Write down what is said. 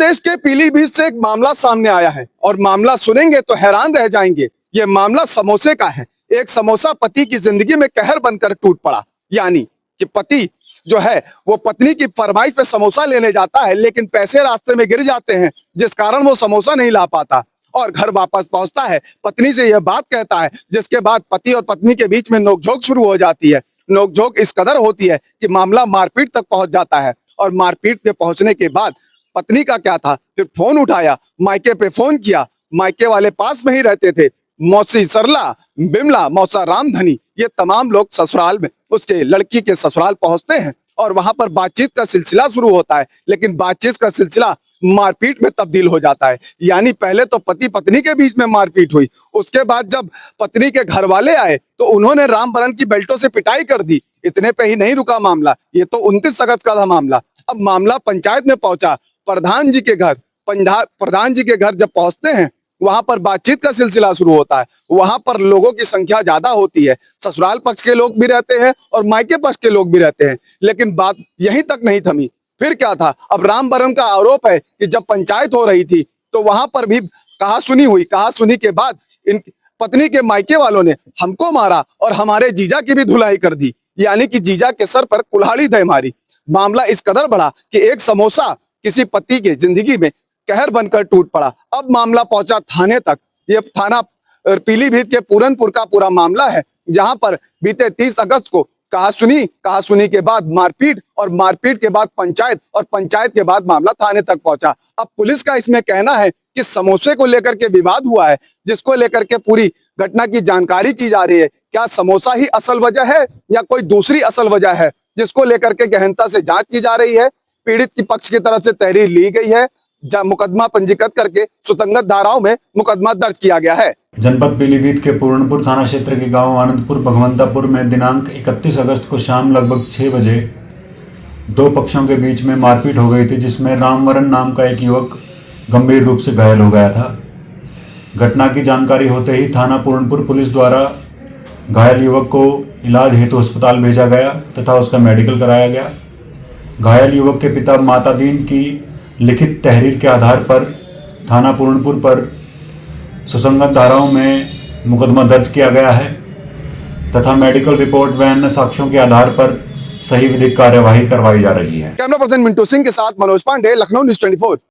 प्रदेश के पीलीभीत से एक मामला सामने आया है और मामला सुनेंगे तो हैरान रह जाएंगे। ये मामला समोसे का है। एक समोसा पति की जिंदगी में कहर बनकर टूट पड़ा। यानी कि पति जो है वो पत्नी की फरमाइश पे समोसा लेने जाता है, लेकिन पैसे रास्ते में गिर जाते हैं, जिस कारण वो समोसा नहीं ला पाता और घर वापस पहुंचता है। पत्नी से यह बात कहता है, जिसके बाद पति और पत्नी के बीच में नोकझोंक शुरू हो जाती है। नोकझोंक इस कदर होती है कि मामला मारपीट तक पहुंच जाता है और मारपीट पे पहुंचने के बाद पत्नी का क्या था, फिर फोन उठाया, मायके पे फोन किया। मायके वाले पास में ही रहते थे। मौसी सरला, बिमला, मौसा रामधनी, ये तमाम लोग ससुराल में उसके लड़की के ससुराल पहुंचते हैं और वहां पर बातचीत का सिलसिला शुरू होता है। लेकिन बातचीत का सिलसिला मारपीट में तब्दील हो जाता है। यानी पहले तो पति पत्नी के बीच में मारपीट हुई, उसके बाद जब पत्नी के घर वाले आए तो उन्होंने रामबरन की बेल्टों से पिटाई कर दी। इतने पे ही नहीं रुका मामला, ये तो 29 अगस्त का था मामला। अब मामला पंचायत में पहुंचा, प्रधान जी के घर। प्रधान जी के घर जब पहुंचते हैं, वहां पर बातचीत का सिलसिला शुरू होता है। वहां पर लोगों की संख्या ज्यादा होती है, ससुराल पक्ष के लोग भी रहते हैं और मायके पक्ष के लोग भी रहते हैं। लेकिन बात यहीं तक नहीं थमी। फिर क्या था, अब रामबरन का आरोप है कि जब पंचायत हो रही थी तो वहां पर भी कहासुनी हुई। कहासुनी के बाद इन पत्नी के मायके वालों ने हमको मारा और हमारे जीजा की भी धुलाई कर दी। यानी कि जीजा के सर पर कुल्हाड़ी दे मारी। मामला इस कदर बढ़ा कि एक समोसा किसी पति के जिंदगी में कहर बनकर टूट पड़ा। अब मामला पहुंचा थाने तक। ये थाना पीलीभीत के पूरनपुर का पूरा मामला है, जहां पर बीते 30 अगस्त को कहासुनी के बाद मारपीट और मारपीट के बाद पंचायत और पंचायत के बाद मामला थाने तक पहुंचा। अब पुलिस का इसमें कहना है कि समोसे को लेकर के विवाद हुआ है, जिसको लेकर के पूरी घटना की जानकारी की जा रही है। क्या समोसा ही असल वजह है या कोई दूसरी असल वजह है, जिसको लेकर के गहनता से जांच की जा रही है। पीड़ित की पक्ष की तरफ से तहरीर ली गई है, मुकदमा पंजीकृत करके सुसंगत धाराओं में मुकदमा दर्ज किया गया है। जनपद पीलीभीत के पूर्णपुर थाना क्षेत्र के गांव आनंदपुर भगवंतापुर में दिनांक 31 अगस्त को शाम लगभग 6 बजे दो पक्षों के बीच में मारपीट हो गई थी, जिसमें रामवरन नाम का एक युवक गंभीर रूप से घायल हो गया था। घटना की जानकारी होते ही थाना पूर्णपुर पुलिस द्वारा घायल युवक को इलाज हेतु अस्पताल भेजा गया तथा उसका मेडिकल कराया गया। घायल युवक के पिता माता दीन की लिखित तहरीर के आधार पर थाना पूर्णपुर पर सुसंगत धाराओं में मुकदमा दर्ज किया गया है तथा मेडिकल रिपोर्ट व अन्य साक्ष्यों के आधार पर सही विधिक कार्यवाही करवाई जा रही है। कैमरा पर्सन मिंटू सिंह के साथ मनोज पांडे, लखनऊ न्यूज़ 24।